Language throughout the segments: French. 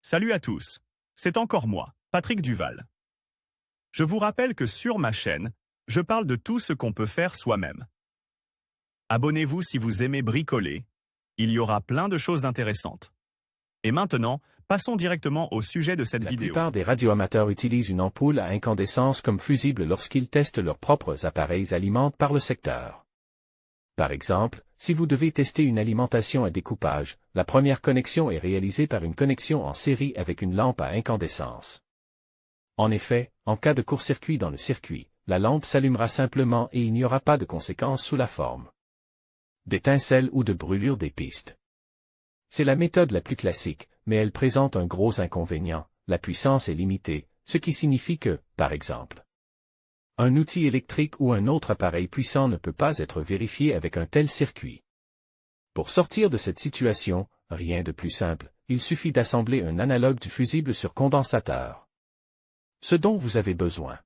Salut à tous, c'est encore moi, Patrick Duval. Je vous rappelle que sur ma chaîne, je parle de tout ce qu'on peut faire soi-même. Abonnez-vous si vous aimez bricoler, il y aura plein de choses intéressantes. Et maintenant, passons directement au sujet de cette vidéo. La plupart des radioamateurs utilisent une ampoule à incandescence comme fusible lorsqu'ils testent leurs propres appareils alimentés par le secteur. Par exemple, si vous devez tester une alimentation à découpage, la première connexion est réalisée par une connexion en série avec une lampe à incandescence. En effet, en cas de court-circuit dans le circuit, la lampe s'allumera simplement et il n'y aura pas de conséquences sous la forme d'étincelles ou de brûlure des pistes. C'est la méthode la plus classique, mais elle présente un gros inconvénient, la puissance est limitée, ce qui signifie que, par exemple, un outil électrique ou un autre appareil puissant ne peut pas être vérifié avec un tel circuit. Pour sortir de cette situation, rien de plus simple, il suffit d'assembler un analogue du fusible sur condensateur. Ce dont vous avez besoin.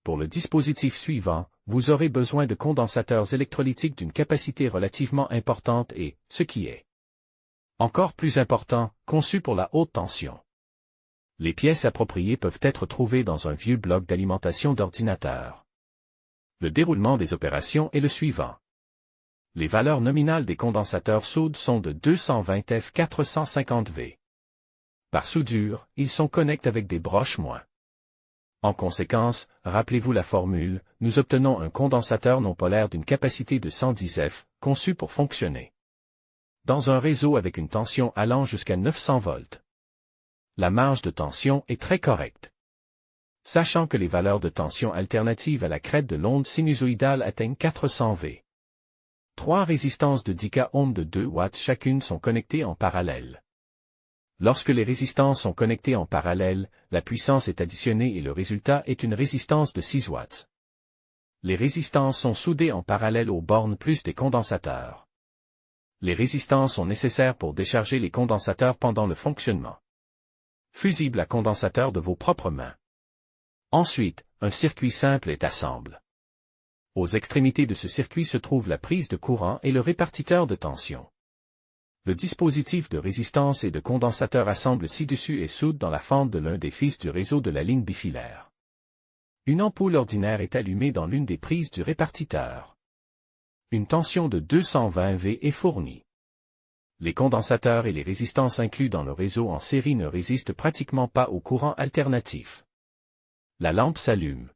Pour le dispositif suivant, vous aurez besoin de condensateurs électrolytiques d'une capacité relativement importante et, ce qui est encore plus important, conçus pour la haute tension. Les pièces appropriées peuvent être trouvées dans un vieux bloc d'alimentation d'ordinateur. Le déroulement des opérations est le suivant. Les valeurs nominales des condensateurs soude sont de 220 F 450 V. Par soudure, ils sont connectés avec des broches moins. En conséquence, rappelez-vous la formule, nous obtenons un condensateur non polaire d'une capacité de 110 F, conçu pour fonctionner dans un réseau avec une tension allant jusqu'à 900 volts. La marge de tension est très correcte. Sachant que les valeurs de tension alternatives à la crête de l'onde sinusoïdale atteignent 400 V. 3 résistances de 10 ohms de 2 watts chacune sont connectées en parallèle. Lorsque les résistances sont connectées en parallèle, la puissance est additionnée et le résultat est une résistance de 6 watts. Les résistances sont soudées en parallèle aux bornes plus des condensateurs. Les résistances sont nécessaires pour décharger les condensateurs pendant le fonctionnement fusible à condensateur de vos propres mains. Ensuite, un circuit simple est assemblé. Aux extrémités de ce circuit se trouve la prise de courant et le répartiteur de tension. Le dispositif de résistance et de condensateur assemble ci-dessus et soude dans la fente de l'un des fils du réseau de la ligne bifilaire. Une ampoule ordinaire est allumée dans l'une des prises du répartiteur. Une tension de 220 V est fournie. Les condensateurs et les résistances inclus dans le réseau en série ne résistent pratiquement pas au courant alternatif. La lampe s'allume.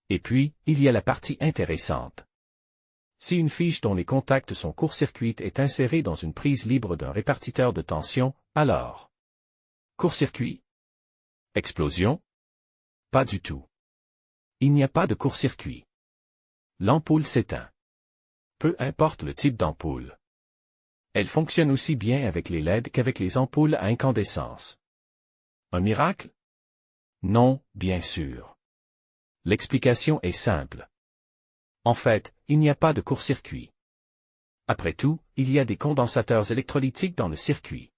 Et puis, il y a la partie intéressante. Si une fiche dont les contacts sont court-circuit est insérée dans une prise libre d'un répartiteur de tension, alors court-circuit? Explosion? Pas du tout. Il n'y a pas de court-circuit. L'ampoule s'éteint. Peu importe le type d'ampoule. Elle fonctionne aussi bien avec les LED qu'avec les ampoules à incandescence. Un miracle? Non, bien sûr. L'explication est simple. En fait, il n'y a pas de court-circuit. Après tout, il y a des condensateurs électrolytiques dans le circuit.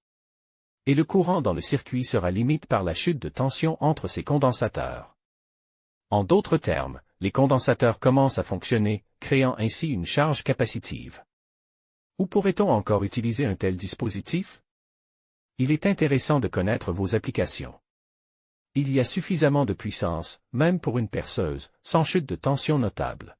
Et le courant dans le circuit sera limité par la chute de tension entre ces condensateurs. En d'autres termes, les condensateurs commencent à fonctionner, créant ainsi une charge capacitive. Où pourrait-on encore utiliser un tel dispositif? Il est intéressant de connaître vos applications. Il y a suffisamment de puissance, même pour une perceuse, sans chute de tension notable.